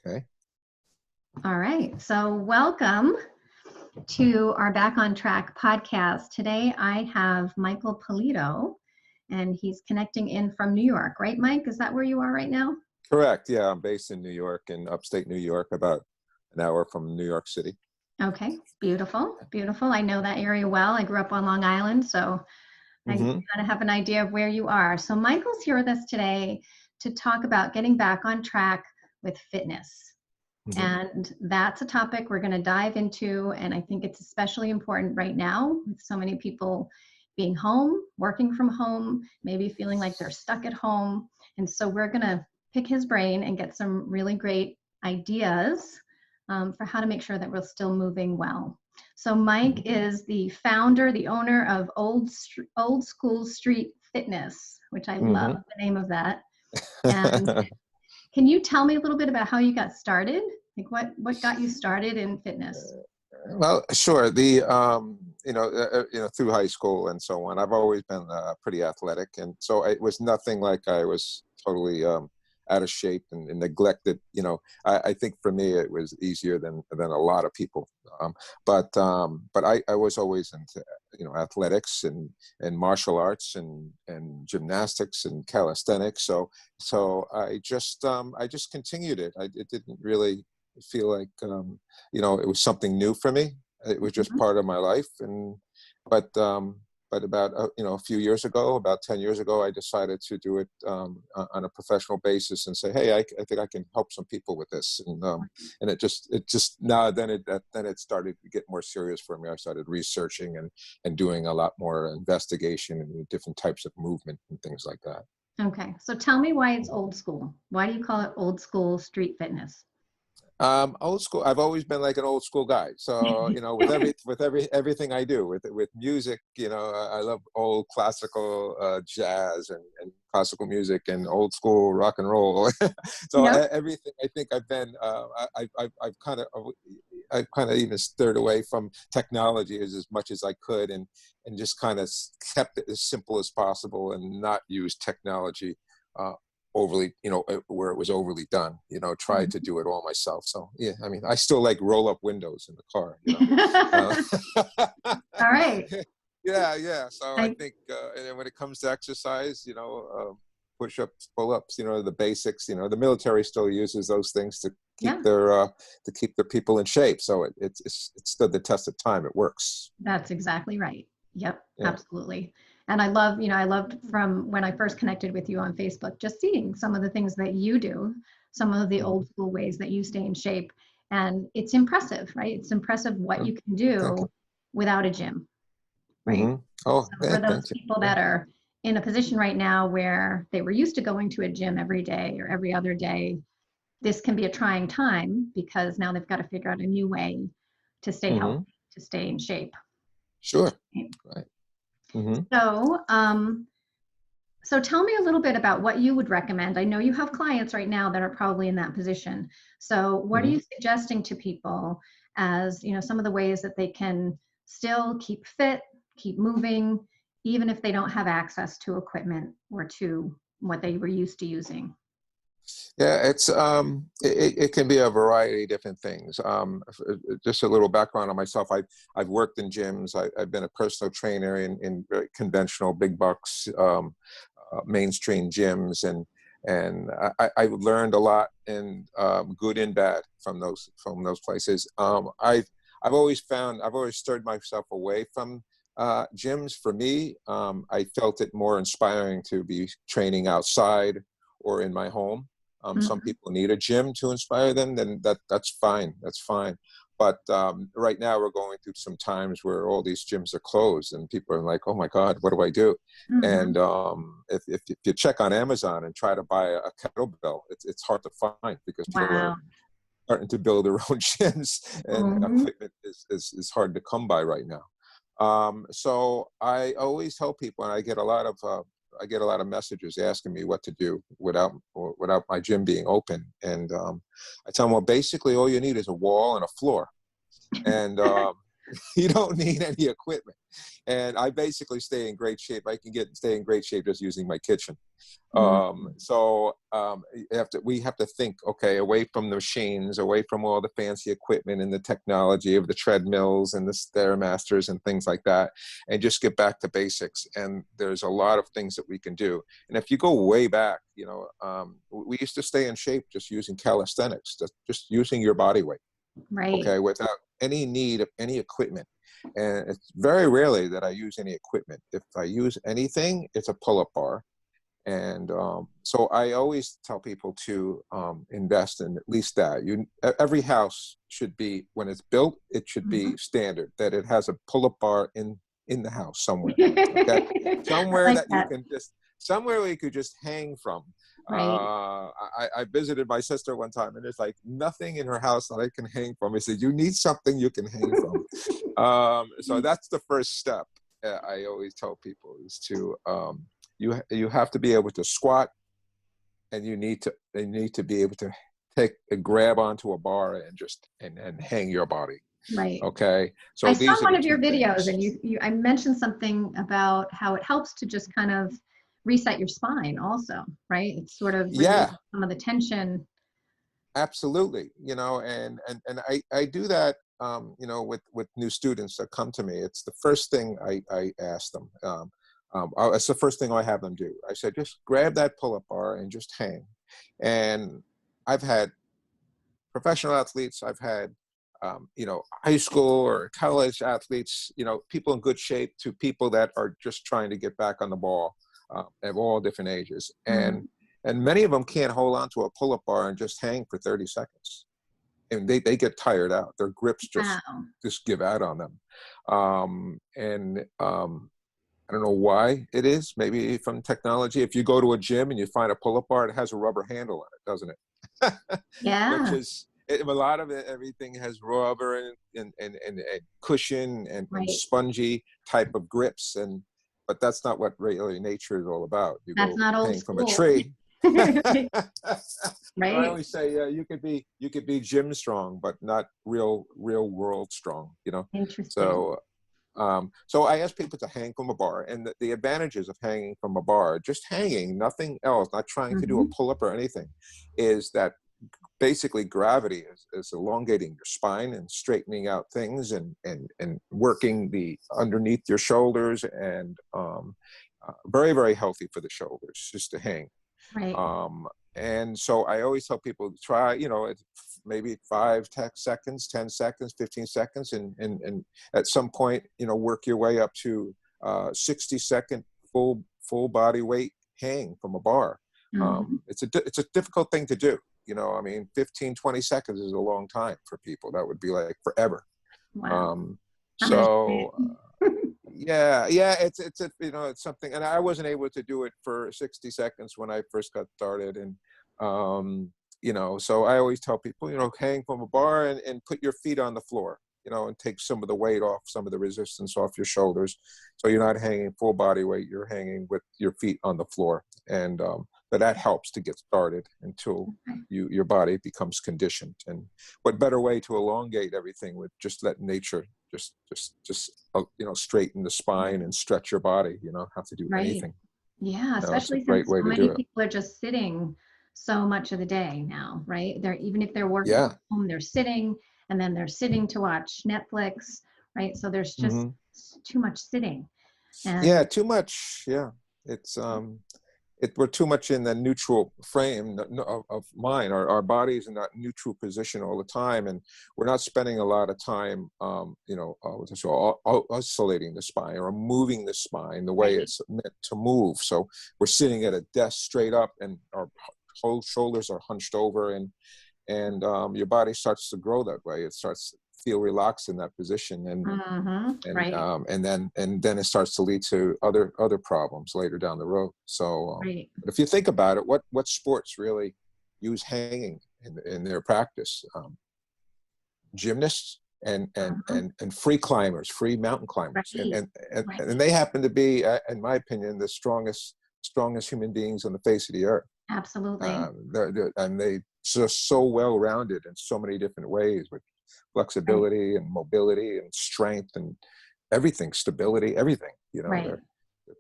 Okay. All right. So welcome to our Back on Track podcast. Today I have Michael Polito, and he's connecting in from New York, right, Mike? Is that where you are right now? Correct. Yeah, I'm based in New York, in upstate New York, about an hour from New York City. Okay. Beautiful. Beautiful. I know that area well. I grew up on Long Island, so I kind of have an idea of where you are. So Michael's here with us today to talk about getting back on track with fitness. And that's a topic we're going to dive into. And I think it's especially important right now with so many people being home, working from home, maybe feeling like they're stuck at home. And so we're going to pick his brain and get some really great ideas for how to make sure that we're still moving well. So Mike is the founder, the owner of Old School Street Fitness, which I love the name of that. And can you tell me a little bit about how you got started? Like what got you started in fitness? Well, sure. Through high school and so on, I've always been pretty athletic, and so it was nothing like I was totally out of shape and neglected. I think for me it was easier than a lot of people. But I was always into athletics and martial arts and gymnastics and calisthenics. So I just continued it. It didn't really feel like it was something new for me. It was just part of my life. But about a few years ago, about 10 years ago, I decided to do it on a professional basis and say, hey, I think I can help some people with this. And it just now then it started to get more serious for me. I started researching and doing a lot more investigation and different types of movement and things like that. Okay, so tell me why it's old school. Why do you call it Old School Street Fitness? Old school. I've always been like an old school guy. So with everything I do with music, I love old classical jazz and classical music and old school rock and roll. So everything I think I've been. I've kind of even stirred away from technology as much as I could, and just kind of kept it as simple as possible and not use technology overly, where it was overly done, tried to do it all myself. So, yeah, I mean, I still like roll up windows in the car, All right. Yeah. So I think, and then when it comes to exercise, push-ups, pull-ups, the basics, the military still uses those things to keep their people in shape. So it's stood the test of time. It works. That's exactly right. Yep, yeah. Absolutely. And I loved from when I first connected with you on Facebook, just seeing some of the things that you do, some of the old school ways that you stay in shape. And it's impressive, right? It's impressive what you can do without a gym, right? Oh, so for those people that are in a position right now where they were used to going to a gym every day or every other day, this can be a trying time because now they've got to figure out a new way to stay healthy, to stay in shape. Sure. Right. So tell me a little bit about what you would recommend. I know you have clients right now that are probably in that position. So what are you suggesting to people as, some of the ways that they can still keep fit, keep moving, even if they don't have access to equipment or to what they were used to using? Yeah, it's it can be a variety of different things. Just a little background on myself. I've worked in gyms. I've been a personal trainer in very conventional big bucks mainstream gyms, and I learned a lot, and good and bad from those places. I've always stirred myself away from gyms. For me, I felt it more inspiring to be training outside or in my home. Some people need a gym to inspire them, then that's fine. That's fine. But right now we're going through some times where all these gyms are closed and people are like, oh my God, what do I do? And if you check on Amazon and try to buy a kettlebell, it's hard to find because people are starting to build their own gyms, and equipment is hard to come by right now. So I always tell people, and I get a lot of messages asking me what to do without my gym being open. And I tell them, well, basically all you need is a wall and a floor. And you don't need any equipment. And I basically stay in great shape. I can stay in great shape just using my kitchen. We have to think, okay, away from the machines, away from all the fancy equipment and the technology of the treadmills and the Stairmasters and things like that, and just get back to basics. And there's a lot of things that we can do. And if you go way back, we used to stay in shape just using calisthenics, just using your body weight, Right. okay, without any need of any equipment. And it's very rarely that I use any equipment. If I use anything, it's a pull-up bar. And so I always tell people to invest in at least that. Every house should be, when it's built, it should be standard that it has a pull-up bar in the house somewhere. Okay, somewhere like that you can somewhere where you could just hang from. Right. I visited my sister one time, and there's like nothing in her house that I can hang from. I said, "You need something you can hang from." So that's the first step. I always tell people is to you have to be able to squat, and you need to be able to grab onto a bar and just and hang your body. Right. Okay. So I these saw are one the of your two videos, things. and I mentioned something about how it helps to just kind of reset your spine also, right? It sort of Yeah, releases some of the tension. absolutely. And I do that with new students that come to me. It's the first thing I ask them. It's the first thing I have them do. I said, just grab that pull-up bar and just hang. And I've had professional athletes, I've had high school or college athletes, people in good shape, to people that are just trying to get back on the ball, of all different ages. Mhm. And many of them can't hold on to a pull-up bar and just hang for 30 seconds. And they get tired out. Their grips Wow. just give out on them. I don't know why it is. Maybe from technology. If you go to a gym and you find a pull-up bar, it has a rubber handle on it, doesn't it? Which Yeah. is a lot of it. Everything has rubber and cushion and Right. spongy type of grips. But that's not what really nature is all about. You That's go not old hang from a school. tree. So I Right. always say, you could be gym strong, but not real world strong. Interesting. So so I ask people to hang from a bar, and the advantages of hanging from a bar, just hanging, nothing else, not trying to do a Hmm. pull-up or anything, is that basically gravity is elongating your spine and straightening out things and working the underneath your shoulders, and very, very healthy for the shoulders just to hang. Right. And so I always tell people to try, it's maybe 5 10 seconds, 10 seconds, 15 seconds, and at some point, work your way up to 60-second full body weight hang from a bar. Hmm. It's a difficult thing to do. I mean, 15 20 seconds is a long time for people. That would be like forever. Wow. Um, I'm gonna try so it. yeah, it's something, and I wasn't able to do it for 60 seconds when I first got started, and so I always tell people, hang from a bar and put your feet on the floor, and take some of the weight off, some of the resistance off your shoulders, so you're not hanging full body weight, you're hanging with your feet on the floor, and but that helps to get started until Okay. your body becomes conditioned. And what better way to elongate everything with just let nature just straighten the spine and stretch your body. You don't have to do Right. anything. Yeah, It's a especially great since way so to many do it. people are just sitting so much of the day now, right? They're even if they're working Yeah. from home, they're sitting and then they're sitting to watch Netflix, right? So there's just Hmm. too much sitting. Yeah, And too much. Yeah, it's we're too much in the neutral frame of mind. Our body's in that neutral position all the time, and we're not spending a lot of time, oscillating the spine or moving the spine the way right, it's meant to move. So we're sitting at a desk straight up, and our whole shoulders are hunched over, and your body starts to grow that way. It starts to feel relaxed in that position, right, and then it starts to lead to other problems later down the road. So right. but if you think about it, what sports really use hanging in their practice? Gymnasts Uh-huh. and free climbers, free mountain climbers, Right, right. and they happen to be, in my opinion, the strongest human beings on the face of the earth. Absolutely. And they just so well rounded in so many different ways, with Right, flexibility and mobility and strength and everything, stability, everything. right.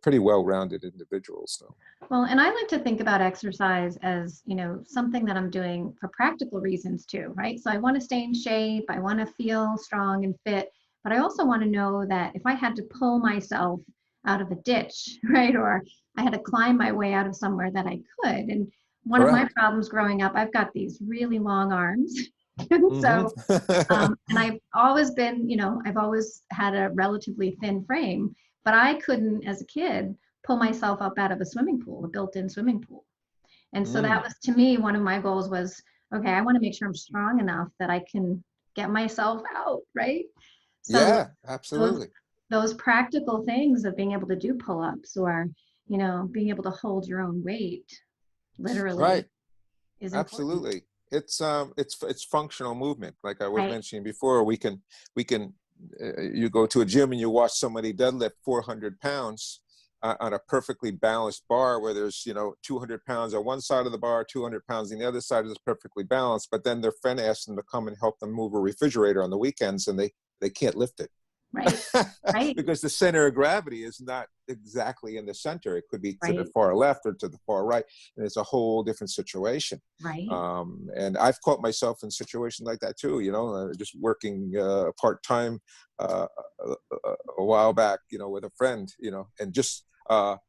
pretty well-rounded individuals. So. Well, and I like to think about exercise as, something that I'm doing for practical reasons too, right? So I want to stay in shape, I want to feel strong and fit, but I also want to know that if I had to pull myself out of a ditch, right, or I had to climb my way out of somewhere, that I could. And one of my Correct. problems growing up, I've got these really long arms. And Mm-hmm. so, and I've always been, I've always had a relatively thin frame, but I couldn't, as a kid, pull myself up out of a swimming pool, a built-in swimming pool. And so that Mm. was, to me, one of my goals was, okay, I want to make sure I'm strong enough that I can get myself out, right? So Yeah, those absolutely. those practical things of being able to do pull-ups, or, being able to hold your own weight, Right. literally, is important, Absolutely. It's functional movement. Like I was right? mentioning before, we can you go to a gym and you watch somebody deadlift 400 pounds on a perfectly balanced bar where there's 200 pounds on one side of the bar, 200 pounds on the other side is perfectly balanced. But then their friend asks them to come and help them move a refrigerator on the weekends, and they can't lift it. Right, right, Because the center of gravity is not exactly in the center. It could be to the right, far left or to the far right, and it's a whole different situation. right, And I've caught myself in situations like that too. Just working part-time a while back, with a friend, and just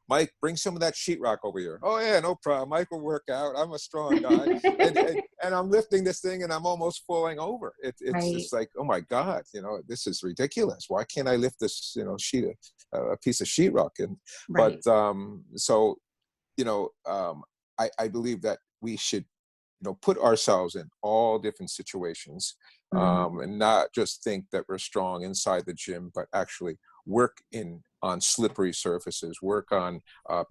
Mike, bring some of that sheetrock over here. Oh yeah, no problem. Mike will work out. I'm a strong guy, and I'm lifting this thing, and I'm almost falling over. It's right, just like, oh my God, this is ridiculous. Why can't I lift this, a piece of sheetrock? And right. but so I believe that we should put ourselves in all different situations, Mhm. and not just think that we're strong inside the gym, but actually work on slippery surfaces, work on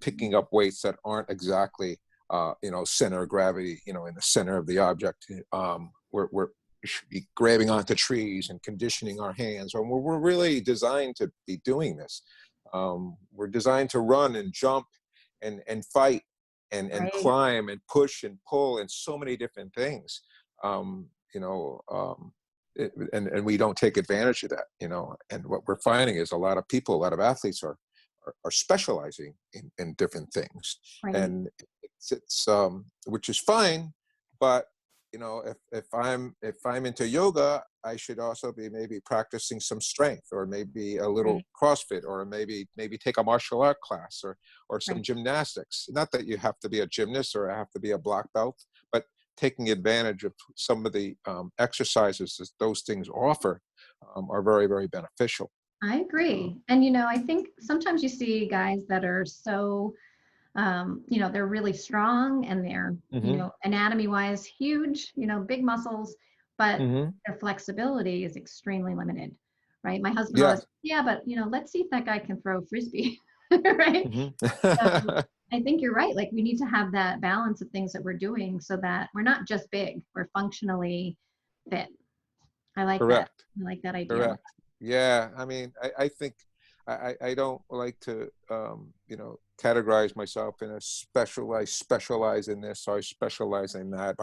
picking up weights that aren't exactly center of gravity, in the center of the object. We should be grabbing onto trees and conditioning our hands. Or we're really designed to be doing this. We're designed to run and jump and fight and Right. climb and push and pull and so many different things. Um, you know, um, and we don't take advantage of that, and what we're finding is a lot of people, a lot of athletes are specializing in different things, Right. and it's which is fine, but if I'm into yoga, I should also be maybe practicing some strength, or maybe a little Right. CrossFit, or maybe take a martial art class, or some Right. gymnastics. Not that you have to be a gymnast or have to be a black belt, but taking advantage of some of the exercises that those things offer are very, very beneficial. I Uh, agree. And I think sometimes you see guys that are so, they're really strong, and they're, hmm anatomy wise huge, big muscles, but hmm their flexibility is extremely limited, right? My husband Yeah. always, yeah, but let's see if that guy can throw a frisbee, right? hmm So I think you're right. Like, we need to have that balance of things that we're doing so that we're not just big, we're functionally fit. I like that. Correct. I like that idea. Correct. Yeah. I mean, I think I don't like to, categorize myself in a I specialize in this, or I specialize in that.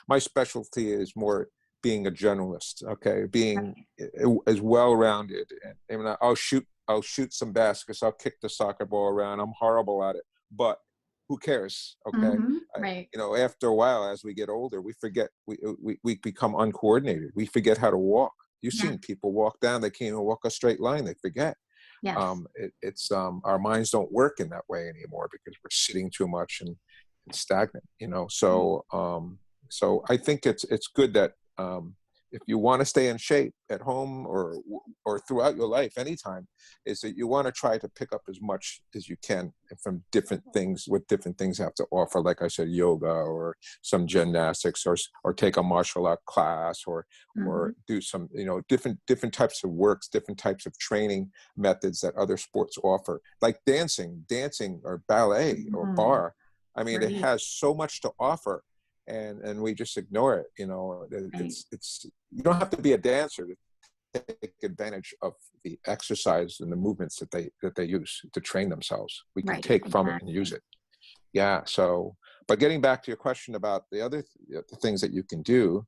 My specialty is more being a generalist. Okay. Being Right. as well-rounded, and I'll shoot some baskets. I'll kick the soccer ball around. I'm horrible at it, but who cares? Okay. Right. After a while, as we get older, we forget, we become uncoordinated. We forget how to walk. You've Yeah. seen people walk down, they can't even walk a straight line, they forget. Yes. It's Our minds don't work in that way anymore because we're sitting too much and stagnant, Right. so I think it's good that, if you want to stay in shape at home, or throughout your life anytime, is that you want to try to pick up as much as you can from different things, what different things have to offer, like I said, yoga, or some gymnastics, or take a martial art class, or Mhm. do some different types of works, different types of training methods that other sports offer, like dancing or ballet or Mhm. ch. I mean, it Right. has so much to offer, and we just ignore it. Right. It's You don't have to be a dancer to take advantage of the exercise and the movements that they use to train themselves. We can Right. take from it and use Exactly. it. Yeah. So, but getting back to your question about the other the things that you can do,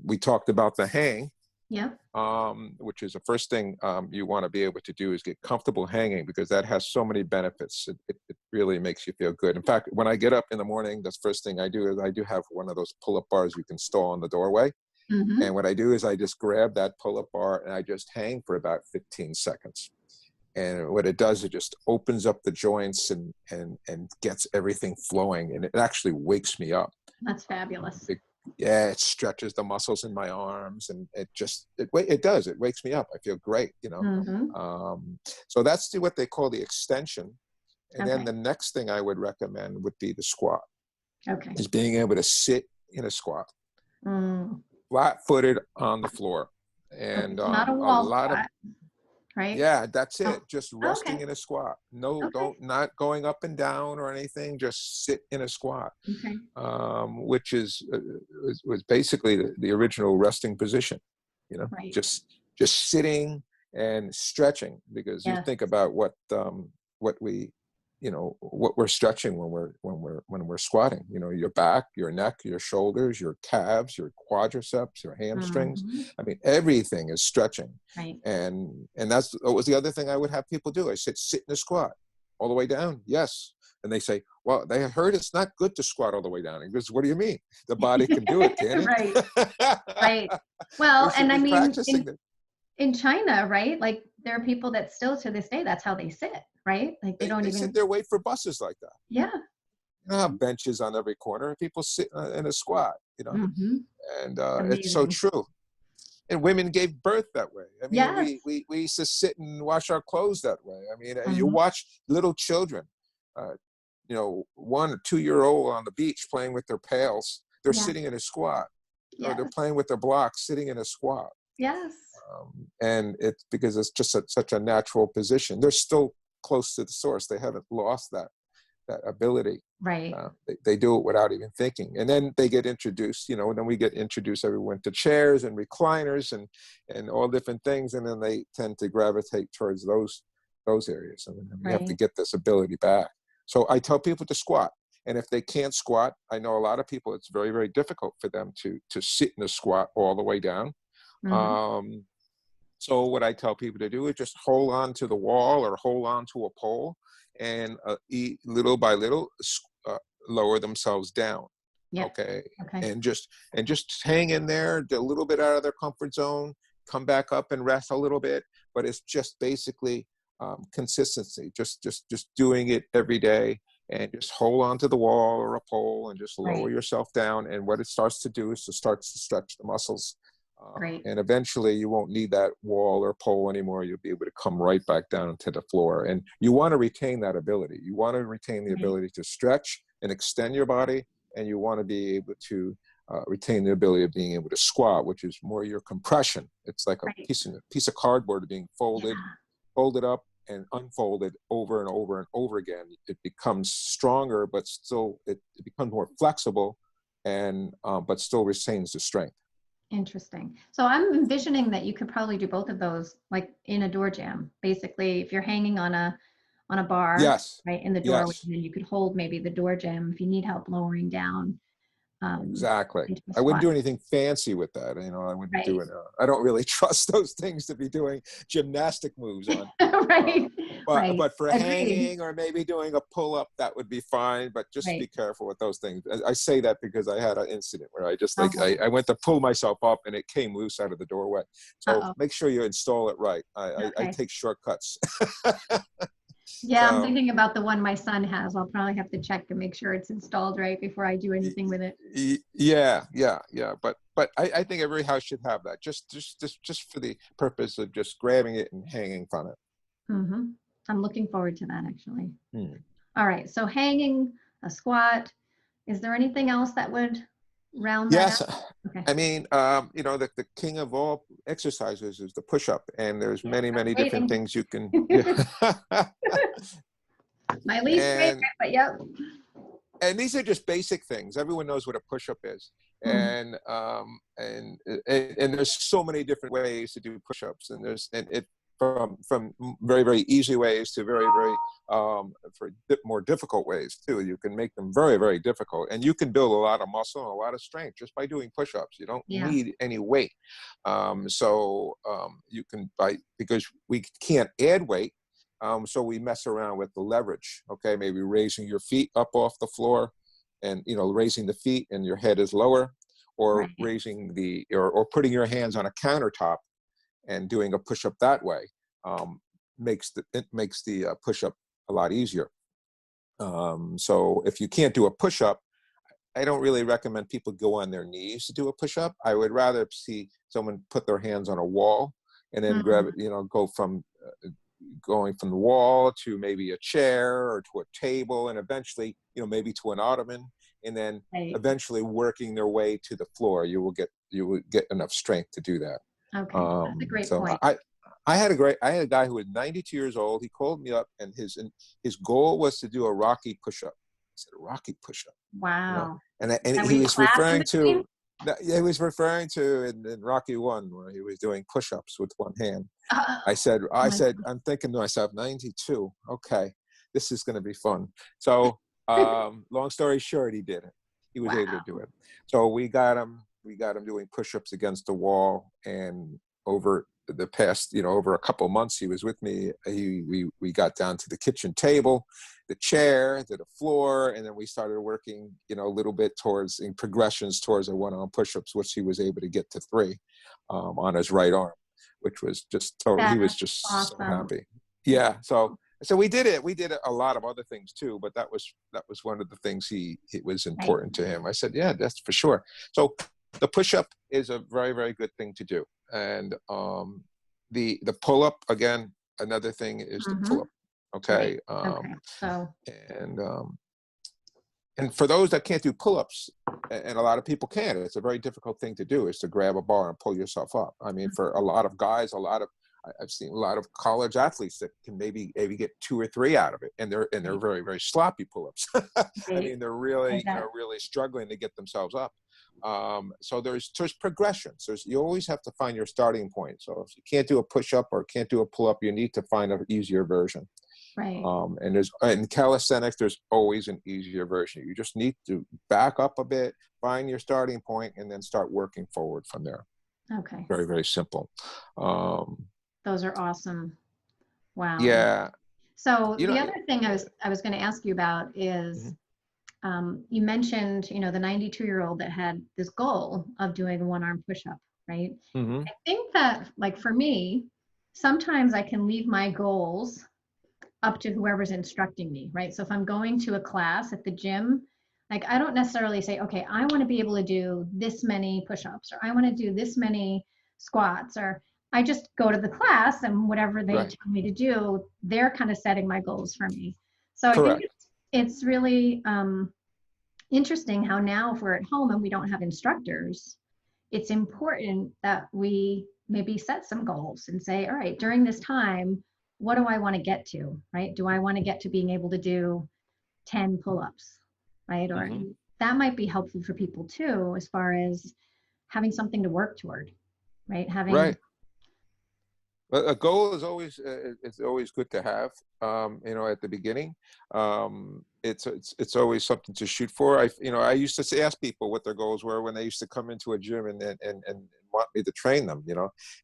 we talked about the hang. Yep. which is the first thing you want to be able to do is get comfortable hanging, because that has so many benefits. It really makes you feel good. In fact, when I get up in the morning, the first thing I do is I do have one of those pull-up bars you can install in the doorway. Mm-hmm. And what I do is I just grab that pull-up bar and I just hang for about 15 seconds. And what it does, it just opens up the joints and gets everything flowing. And it actually wakes me up. That's fabulous. It stretches the muscles in my arms, and it does. It wakes me up. I feel great, Mm-hmm. So that's what they call the extension. And then Okay. the next thing I would recommend would be the squat, Okay. is being able to sit in a squat, Mm. flat-footed on the floor. Okay. And So not a a wall lot of squat, right? Yeah, that's Oh, it. Just okay. resting in a squat. No, Okay. not going up and down or anything. Just sit in a squat, Okay. which was basically the original resting position. Right. Just sitting and stretching, because you Yes. think about what we what we're stretching when we're squatting. Your back, your neck, your shoulders, your calves, your quadriceps, your hamstrings. Mm-hmm. I mean, everything is stretching. Right. And that was the other thing I would have people do. I said, sit in a squat all the way down. Yes. And they say, well, they heard it's not good to squat all the way down. He goes, what do you mean? The body can do it, can Right. it? Right. We Well, should and I be mean, practicing it. in China, right? Like there are people that still to this day, that's how they sit, right? Like they don't They sit even, there, wait for buses like that. yeah. You have benches on every corner. People sit in a squat, Mm-hmm. and it's so Amazing. true. And women gave birth that way. I mean, Yes. we used to sit and wash our clothes that way. I mean, you Mm-hmm. watch little children, 1 or 2-year-old on the beach playing with their pails. They're Yeah. sitting in a squat, or they're Yes. playing with their blocks, sitting in a squat. Yes. And it's because it's just such a natural position. They're still close to the source. They haven't lost that ability. Right. They do it without even thinking. And then they get introduced, then we get introduced everyone to chairs and recliners and all different things. And then they tend to gravitate towards those areas. And then we have to Right. get this ability back. So I tell people to squat. And if they can't squat, I know a lot of people, it's very, very difficult for them to sit in a squat all the way down. Mm-hmm. Um, So what I tell people to do is just hold on to the wall or hold on to a pole, and little by little lower themselves down. Yep. Okay, Okay. and just hang in there, get a little bit out of their comfort zone, come back up and rest a little bit. But it's just basically consistency, just doing it every day, and just hold on to the wall or a pole and just lower Right. yourself down. And what it starts to do is it starts to stretch the muscles. Great. And eventually you won't need that wall or pole anymore. You'll be able to come right back down to the floor. And you want to retain that ability. You want to retain the Right. ability to stretch and extend your body. And you want to be able to retain the ability of being able to squat, which is more your compression. It's like a Right. piece of cardboard being Yeah. folded up and unfolded over and over and over again. It becomes stronger, but still it becomes more flexible, and but still retains the strength. Interesting. So I'm envisioning that you could probably do both of those, like in a door jam. Basically, if you're hanging on a bar, Yes, right, in the doorway, yes. and then you could hold maybe the door jam if you need help lowering down Exactly. into a I wouldn't squat. do anything fancy with that. I wouldn't Right. do it. I don't really trust those things to be doing gymnastic moves on. Uh, Right. Right. but for Agreed. hanging or maybe doing a pull up, that would be fine. But just be Right. careful with those things. I say that because I had an incident where I just Uh-huh. I went to pull myself up and it came loose out of the doorway. So Uh-oh. make sure you install it right. I Okay. take shortcuts. Yeah, I'm So thinking about the one my son has. I'll probably have to check and make sure it's installed right before I do anything with it. yeah. But I think every house should have that, just for the purpose of just grabbing it and hanging from it. Mm-hmm. I'm looking forward to that actually. Hmm. All right. So hanging, a squat. Is there anything else that would round that Yes, out? Okay. I mean, the king of all exercises is the push-up, and there's Yes, many, I'm many different waiting. things you can. Yeah. My least favorite, and but yep. and these are just basic things. Everyone knows what a push-up is, Mhm. and there's so many different ways to do push-ups, and from very, very easy ways to very, very more difficult ways too. You can make them very, very difficult, and you can build a lot of muscle and a lot of strength just by doing push-ups. You don't Yeah. need any weight. You can, because we can't add weight, so we mess around with the leverage. Okay, maybe raising your feet up off the floor, and raising the feet and your head is lower, or Right. raising or putting your hands on a countertop and doing a push-up that way, makes the push-up a lot easier. So if you can't do a push-up, I don't really recommend people go on their knees to do a push-up. I would rather see someone put their hands on a wall and then grab it, going from the wall to maybe a chair or to a table, and eventually, maybe to an ottoman, and then Right. eventually working their way to the floor. You would get enough strength to do that. Okay, that's a great point. I had a guy who was 92 years old. He called me up, and his goal was to do a Rocky push-up. I said, a Rocky push-up. Wow. And Were he you was class in referring between? to in Rocky 1, where he was doing push-ups with one hand. I said, I'm thinking to myself, 92. Okay, this is going to be fun. So, long story short, he did it. He was able to do it. So we got him doing push-ups against the wall, and over the past, over a couple of months he was with me, we got down to the kitchen table, the chair, to the floor, and then we started working, a little bit in progressions towards a one-arm push-ups, which he was able to get to 3 on his right arm, which was just totally, he was just awesome. so happy. Yeah. So we did it. We did a lot of other things too, but that was one of the things it was important to him. I said, yeah, that's for sure. So the push-up is a very, very good thing to do. And the pull-up, again, another thing is the pull-up. Okay. So and for those that can't do pull-ups, and a lot of people can't, it's a very difficult thing to do, is to grab a bar and pull yourself up. I mean, for a lot of guys, I've seen a lot of college athletes that can maybe get 2 or 3 out of it, and they're very, very sloppy pull-ups. I mean, they're really really struggling to get themselves up. So there's progressions. You always have to find your starting point. So if you can't do a push-up or can't do a pull-up, you need to find an easier version. Right. And in calisthenics, there's always an easier version. You just need to back up a bit, find your starting point, and then start working forward from there. Okay. Very, very simple. Those are awesome. Wow. Yeah. So the other thing I was going to ask you about is, you mentioned, the 92-year-old that had this goal of doing a one-arm push-up, right? I think that, like, for me, sometimes I can leave my goals up to whoever's instructing me, right? So if I'm going to a class at the gym, like, I don't necessarily say, okay, I want to be able to do this many push-ups, or I want to do this many squats, or I just go to the class, and whatever they tell me to do, they're kind of setting my goals for me. So I think it's really interesting how now, if we're at home and we don't have instructors, it's important that we maybe set some goals and say, all right, during this time, what do I want to get to, right? Do I want to get to being able to do 10 pull-ups, right? Or that might be helpful for people too, as far as having something to work toward, right? A goal is always good to have, at the beginning. It's always something to shoot for. I used to ask people what their goals were when they used to come into a gym and want me to train them,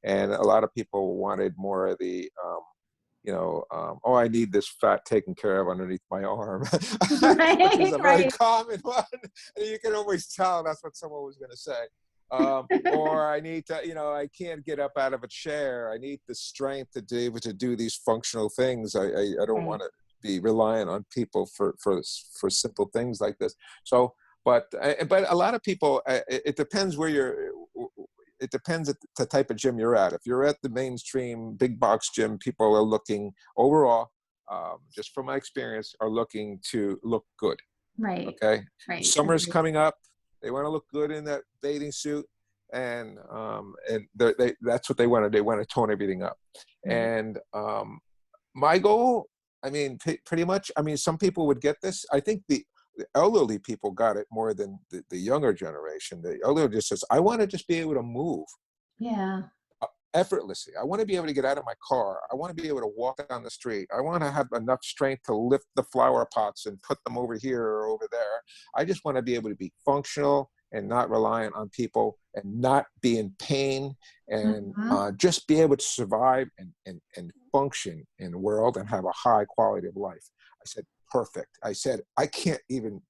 and a lot of people wanted more of the, I need this fat taken care of underneath my arm, which is a very common one. And you can always tell that's what someone was going to say. Or I need to, I can't get up out of a chair. I need the strength to be able to do these functional things. I don't want to be reliant on people for simple things like this. So, but a lot of people, it depends it depends at the type of gym you're at. If you're at the mainstream big box gym, people are looking overall, just from my experience, are looking to look good. Right. Okay. Right. Summer's coming up. They want to look good in that bathing suit, and that's what they want to do. They want to tone everything up. And my goal, I mean, pretty much, I mean, some people would get this. I think the elderly people got it more than the younger generation. The elderly just says, I want to just be able to move. Yeah. effortlessly. I want to be able to get out of my car. I want to be able to walk down the street. I want to have enough strength to lift the flower pots and put them over here or over there. I just want to be able to be functional and not reliant on people and not be in pain and just be able to survive and function in the world and have a high quality of life. I said, perfect. I said, I can't even,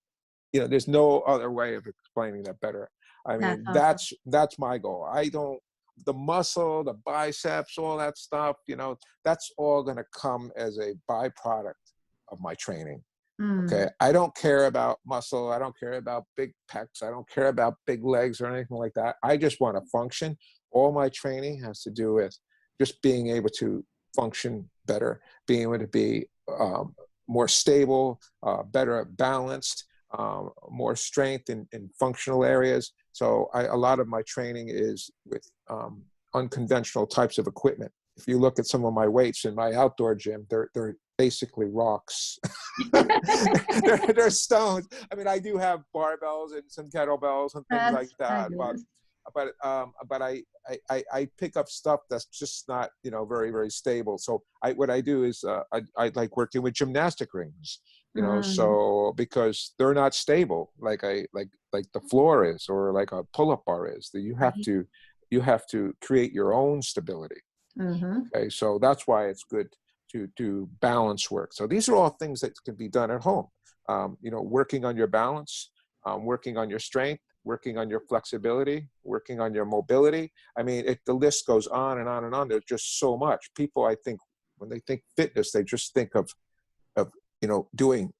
there's no other way of explaining that better. I That's mean, awesome. that's my goal. The muscle, the biceps, all that stuff, that's all going to come as a byproduct of my training. Mm. Okay. I don't care about muscle. I don't care about big pecs. I don't care about big legs or anything like that. I just want to function. All my training has to do with just being able to function better, being able to be more stable, better balanced, more strength in functional areas. So a lot of my training is with unconventional types of equipment. If you look at some of my weights in my outdoor gym, they're basically rocks. they're stones. I mean, I do have barbells and some kettlebells and things like That's that, fabulous. but I pick up stuff that's just not very very stable. So what I do is I like working with gymnastic rings, Mm. so because they're not stable like the floor is or like a pull-up bar is. That Right. you have to create your own stability. Mm-hmm. Okay, so that's why it's good to do balance work. So these are all things that can be done at home. Working on your balance, working on your strength, working on your flexibility, working on your mobility. I mean, the list goes on and on and on. There's just so much. People, I think, when they think fitness, they just think of doing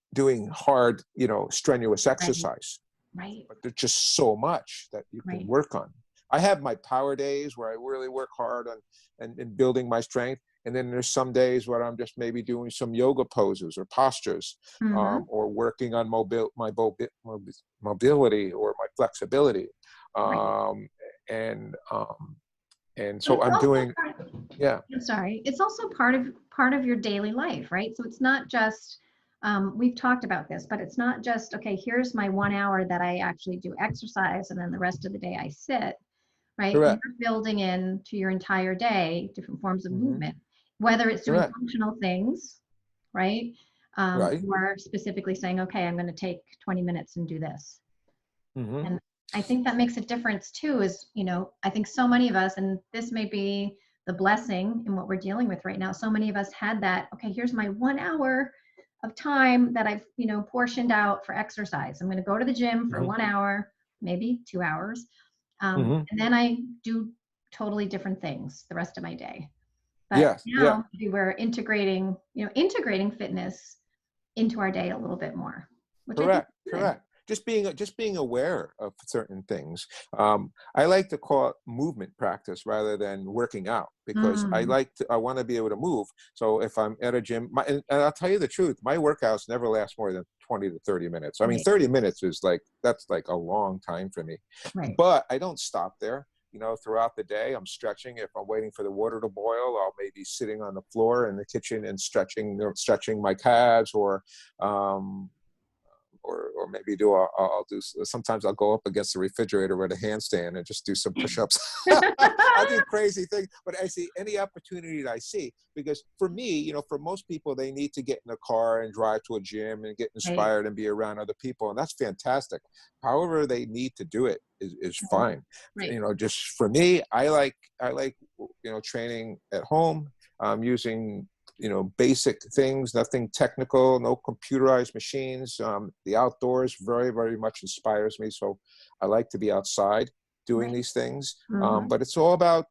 hard, strenuous Right. exercise. Right. But there's just so much that you can Right. work on. I have my power days where I really work hard on and building my strength. And then there's some days where I'm just maybe doing some yoga poses or postures, Mm-hmm. or working on mobility or my flexibility. Right. Um, and um, and But so it's I'm also doing, part, yeah, I'm sorry. It's also part of your daily life, right? So it's not just we've talked about this, but it's not just okay. Here's my 1 hour that I actually do exercise, and then the rest of the day I sit. Right? You're correct. building in to your entire day different forms of Hmm. movement, whether it's doing Correct. functional things, right? Right. Or specifically saying, okay, I'm going to take 20 minutes and do this. Hmm. And I think that makes a difference too, is, I think so many of us, and this may be the blessing in what we're dealing with right now. So many of us had that, okay, here's my 1 hour of time that I've, portioned out for exercise. I'm going to go to the gym for Hmm. 1 hour, maybe 2 hours. Hmm. And then I do totally different things the rest of my day. But Yes. Yeah. now we're integrating fitness into our day a little bit more, which I think Correct, is good. correct. Just being aware of certain things. I like to call it movement practice rather than working out because Mm, I want to be able to move. So if I'm at a gym, and I'll tell you the truth, my workouts never last more than 20 to 30 minutes. I mean, right, 30 minutes that's like a long time for me. right, But I don't stop there. Throughout the day, I'm stretching. If I'm waiting for the water to boil, I'll maybe sitting on the floor in the kitchen and stretching my calves um, or maybe I'll do, sometimes I'll go up against the refrigerator with a handstand and just do some push-ups. I'll do crazy things, but I see any opportunity that I see, because for me, for most people, they need to get in a car and drive to a gym and get right, inspired and be around other people. And that's fantastic. However, they need to do it is right, fine. right, Just for me, I like training at home, using basic things, nothing technical, no computerized machines. The outdoors very, very much inspires me. So I like to be outside doing right. these things. Mm-hmm. But it's all about,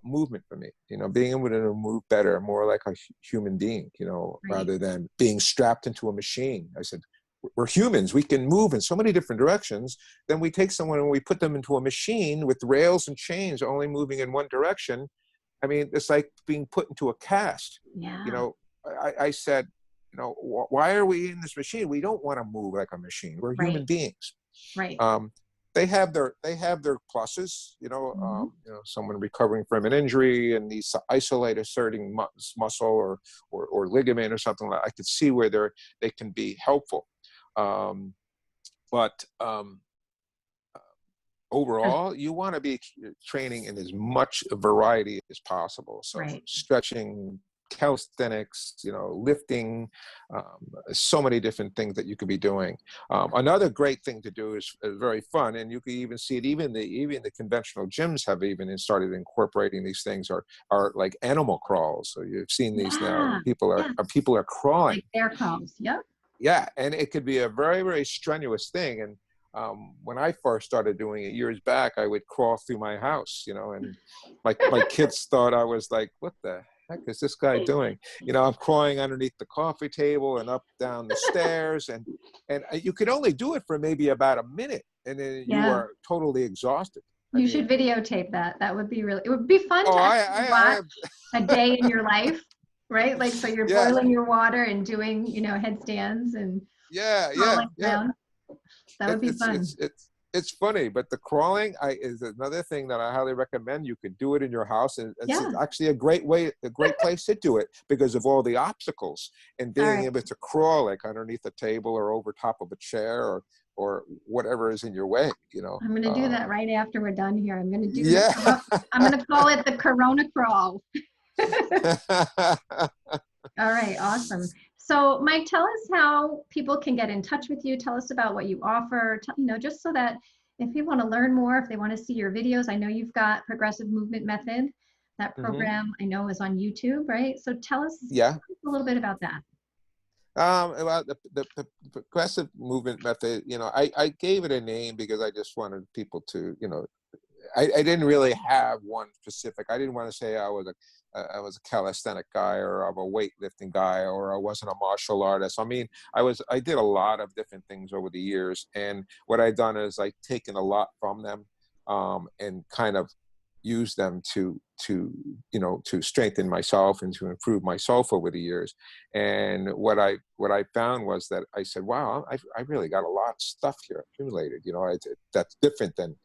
movement for me, being able to move better, more like a human being, Right, rather than being strapped into a machine. I said, we're humans. We can move in so many different directions. Then we take someone and we put them into a machine with rails and chains only moving in one direction. I mean, it's like being put into a cast. You yeah, know, I said, why are we in this machine? We don't want to move like a machine. We're right, human beings. right. Um, they have their pluses. Mm-hmm. Someone recovering from an injury and needs to isolate a certain muscle or ligament or something like that. I could see where they can be helpful. Um, but overall, you want to be training in as much variety as possible. So Right. stretching, calisthenics, lifting, so many different things that you could be doing. Another great thing to do is very fun, and you can even see it. Even the conventional gyms have even started incorporating these things. Are like animal crawls. So you've seen these now. Yeah. People are crawling. Like bear crawls. Yep. Yeah, and it could be a very, very strenuous thing. And when I first started doing it years back, I would crawl through my house, and my kids thought I was like, what the heck is this guy doing? I'm crawling underneath the coffee table and up down the stairs, and you could only do it for maybe about a minute, and then you Yeah. are totally exhausted. You should videotape that. That would be it would be fun to actually watch a day in your life, right? Like, so you're yeah, boiling your water and doing, headstands and yeah, crawling around. That would be fun. It's funny, but the crawling is another thing that I highly recommend. You could do it in your house, and it's actually a great place to do it because of all the obstacles and being able to crawl like underneath a table or over top of a chair or whatever is in your way. I'm going to do that right after we're done here. I'm going to do yeah. I'm going to call it the Corona crawl. All right, awesome. So Mike, tell us how people can get in touch with you. Tell us about what you offer, just so that if you want to learn more, if they want to see your videos. I know you've got Progressive Movement Method. That program I know is on YouTube, right? So tell us a little bit about that. About the Progressive Movement Method, I gave it a name because I just wanted people to, I didn't really have one specific. I didn't want to say I was a calisthenic guy or I'm a weightlifting guy or I wasn't a martial artist. I mean, I did a lot of different things over the years, and what I've done is I've taken a lot from them and kind of use them to strengthen myself and to improve myself over the years. And what I found was that I said, wow, I really got a lot of stuff here accumulated. That's different than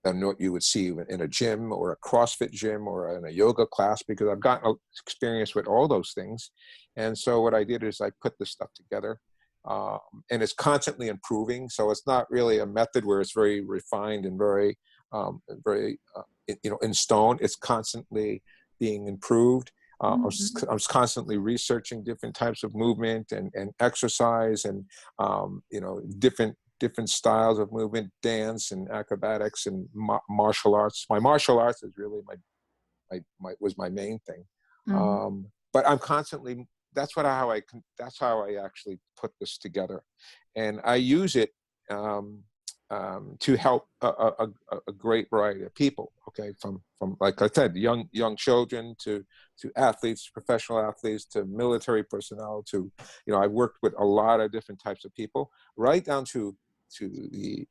what you would see in a gym or a CrossFit gym or in a yoga class, because I've gotten experience with all those things. And so what I did is I put this stuff together, and it's constantly improving. So it's not really a method where it's very refined and very in stone. It's constantly being improved. I was constantly researching different types of movement and exercise and different styles of movement, dance and acrobatics and martial arts. My martial arts is really was my main thing. But I'm constantly, that's how I actually put this together. And I use it to help a great variety of people. Okay, from like I said, young children to athletes, professional athletes, to military personnel, to I've worked with a lot of different types of people, right down to the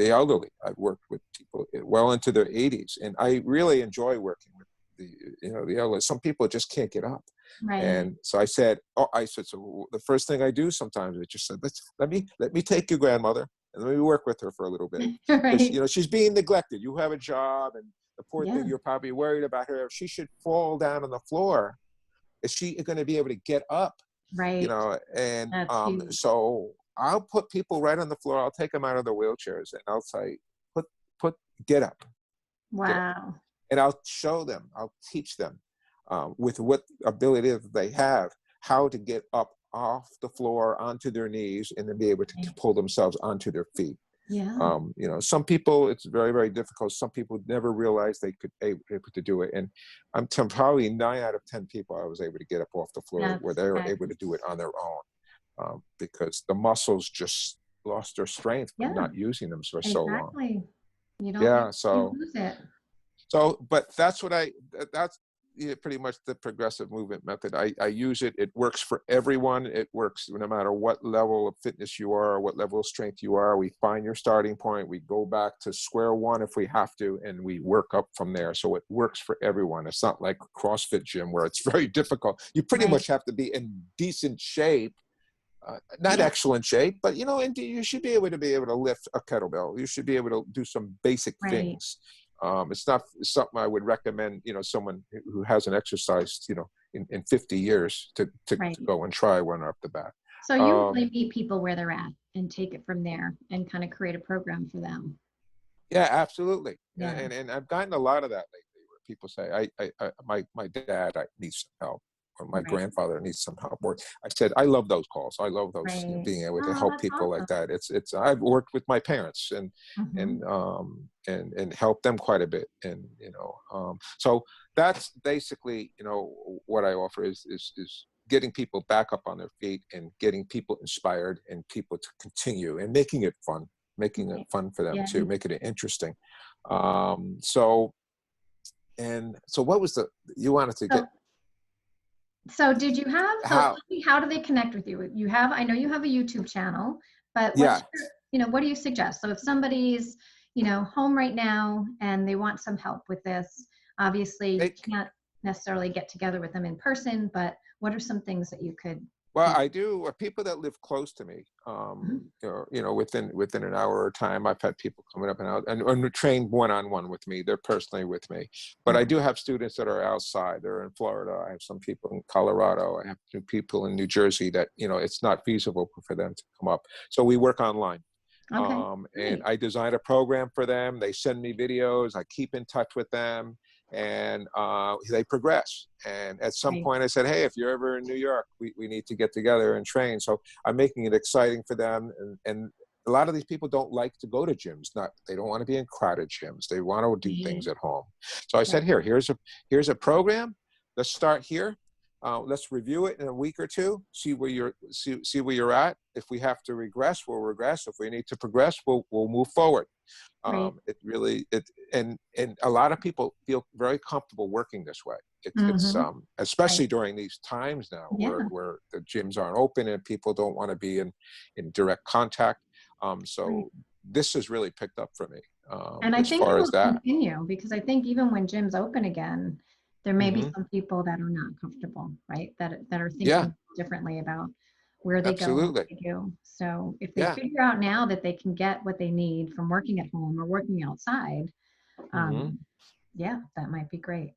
elderly. I've worked with people well into their 80s, and I really enjoy working with the elderly. Some people just can't get up. Right. And so I said, so the first thing I do sometimes is just said, let me take your grandmother and let me work with her for a little bit. Right. She's being neglected. You have a job, and the poor thing, you're probably worried about her. If she should fall down on the floor, is she going to be able to get up? Right. And so I'll put people right on the floor. I'll take them out of their wheelchairs and I'll say, get up. Wow. Get up. And I'll show them, I'll teach them with what ability that they have, how to get up off the floor onto their knees and then be able to pull themselves onto their feet. Yeah. Some people, it's very, very difficult. Some people never realized they could able to do it. And I'm probably 9 out of 10 people I was able to get up off the floor where they were able to do it on their own because the muscles just lost their strength from not using them for so long. You don't lose it. So, but that's pretty much the Progressive Movement Method. I use it. It works for everyone. It works no matter what level of fitness you are, or what level of strength you are. We find your starting point. We go back to square one if we have to, and we work up from there. So it works for everyone. It's not like a CrossFit gym where it's very difficult. You pretty much have to be in decent shape. Not excellent shape, but and you should be able to lift a kettlebell. You should be able to do some basic things. It's not something I would recommend, someone who hasn't exercised, in 50 years to go and try one off the bat. So you really meet people where they're at and take it from there and kind of create a program for them. Yeah, absolutely. Yeah, And I've gotten a lot of that lately where people say, my dad needs some help, or my right, grandfather needs some help. Or I said, I love those calls. I love those, right. being able to Oh, help that's people like awesome. that. I've worked with my parents Hmm. and helped them quite a bit. And, so that's basically, what I offer is getting people back up on their feet and getting people inspired and people to continue and making it Right. fun for them Yeah. too, making it interesting. So what was you wanted to get So, so did you have, so tell how, me, how do they connect with you? You have, I know you have a YouTube channel, but yeah, what do you suggest? So if somebody's, home right now and they want some help with this, obviously you they, can't necessarily get together with them in person, but what are some things that you could well, do? I do. People that live close to me, Mhm. within an hour or time, I've had people coming up and out and trained one-on-one with me. They're personally with me, but I Yeah. do have students that are outside. They're in Florida. I have some people in Colorado. I have some people in New Jersey that it's not feasible for them to come up. So we work online. Okay. And Great. I design a program for them. They send me videos. I keep in touch with them, and they progress. And at some Great. point, I said, "Hey, if you're ever in New York, we need to get together and train." So I'm making it exciting for them. And a lot of these people don't like to go to gyms. They don't want to be in crowded gyms. They want to do Great. things at home. So I said, Right. here's a program. Let's start here. Let's review it in a week or two. See where you're at. If we have to regress, we'll regress. If we need to progress, we'll move forward. Great. It really it and a lot of people feel very comfortable working this way. It's Mm-hmm. Right. especially during these times now Yeah. where the gyms aren't open and people don't want to be in direct contact. Right. So this has really picked up for me, And I as think it far as will that. continue because I think even when gyms open again, there may be Hmm. some people that are not comfortable, right? That are Yeah, thinking differently about where they go and what absolutely. they do. So if they Yeah. figure out now that they can get what they need from working at home or working outside, Hmm. um, yeah, that might be great.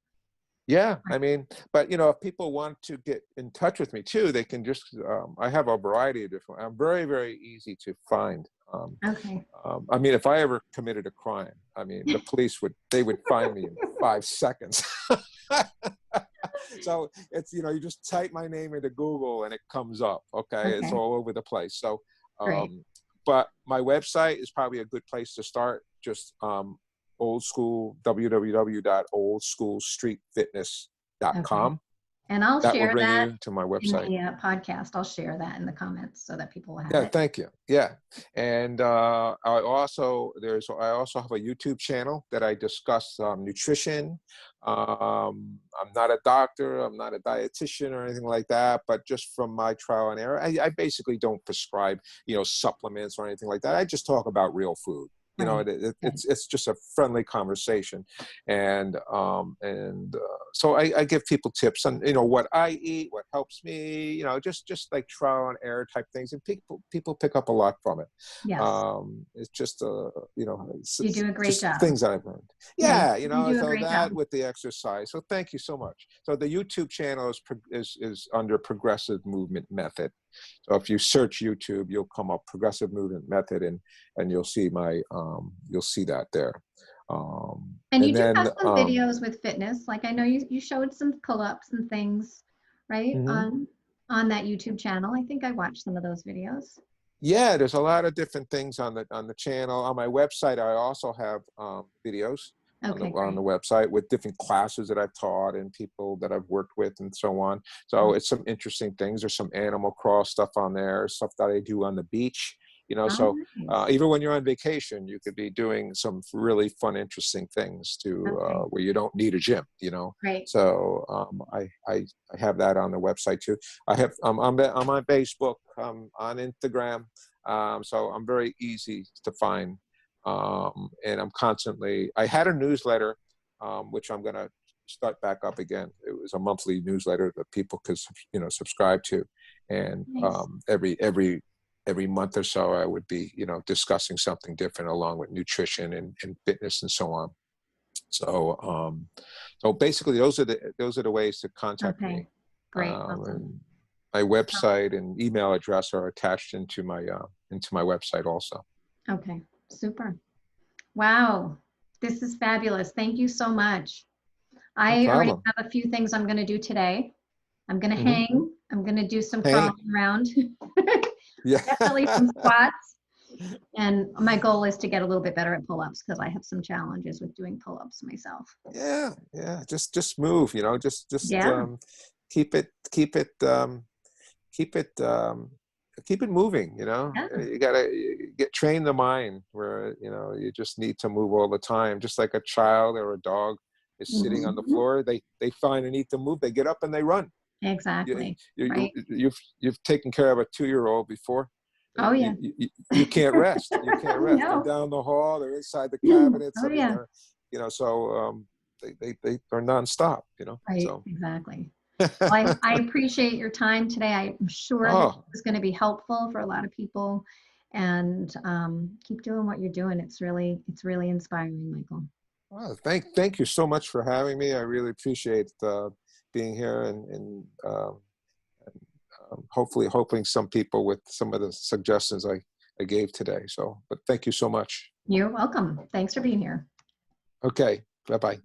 Yeah, I mean, but if people want to get in touch with me too, they can just. I have a variety of different. I'm very, very easy to find. Okay. I mean, if I ever committed a crime, I mean, the police would find me in 5 seconds. So it's you just type my name into Google and it comes up. Okay, it's Okay. all over the place. So, Great. but my website is probably a good place to start. Just old school Okay. www.oldschoolstreetfitness.com. And I'll That will share bring that you to my in website. the podcast. I'll share that in the comments so that people will have Yeah, it. thank you. Yeah, and I also have a YouTube channel that I discuss nutrition. I'm not a doctor, I'm not a dietitian or anything like that, but just from my trial and error, I basically don't prescribe supplements or anything like that. I just talk about real food. Right. Right. It's just a friendly conversation, and so I give people tips on what I eat, what helps me, just like trial and error type things, and people pick up a lot from it. Yes. It's just You it's do a great just job. things that I've learned. Yeah, Yeah, you do a so great job. that with the exercise. So thank you so much. So the YouTube channel is under Progressive Movement Method. So if you search YouTube, you'll come up Progressive Movement Method, and you'll see that there. And you And do then have some videos with fitness. Like I know you showed some pull-ups and things, right? mhm. On that YouTube channel. I think I watched some of those videos. Yeah, there's a lot of different things on the channel. On my website, I also have videos Okay, on the great. website with different classes that I've taught and people that I've worked with and so on. So Oh, it's some interesting things. There's some Animal Cross stuff on there, stuff that I do on the beach. oh, So nice. even when you're on vacation, you could be doing some really fun, interesting things to Okay, where you don't need a gym. great. So I have that on the website too. I'm on Facebook, on Instagram, so I'm very easy to find. And I had a newsletter, which I'm going to start back up again. It was a monthly newsletter that people could subscribe to, and Nice. every month or so I would be discussing something different along with nutrition and fitness and so on. So basically, those are the ways to contact me. Okay, great. Awesome. And my website and email address are attached into my website also. Okay, super. Wow. This is fabulous. Thank you so much. No I already problem. have a few things I'm going to do today. I'm going to Hmm. hang. I'm going to do some Hang. crawling around. Yeah. Definitely some squats. And my goal is to get a little bit better at pull-ups because I have some challenges with doing pull-ups myself. Yeah. Yeah. Just move, you know, just Yeah. keep it, keep it, keep it, keep it moving, you know. Yeah. You gotta get train the mind where, you know, you just need to move all the time, just like a child or a dog is sitting on the Mhm. floor. They find a need to move, they get up and they run. Exactly. Right. You've taken care of a 2-year-old before. Oh, yeah. You can't rest. You can't rest. They're No. down the hall. They're inside the cabinets. Oh, I mean, yeah. they're, you know, so they're nonstop. You know, Right. so. Exactly. Well, I appreciate your time today. I'm sure that Oh, this is going to be helpful for a lot of people. And keep doing what you're doing. It's really inspiring, Michael. well, thank you so much for having me. I really appreciate being here and hopefully helping some people with some of the suggestions I gave today. So, but thank you so much. You're welcome. Thanks for being here. Okay, bye bye.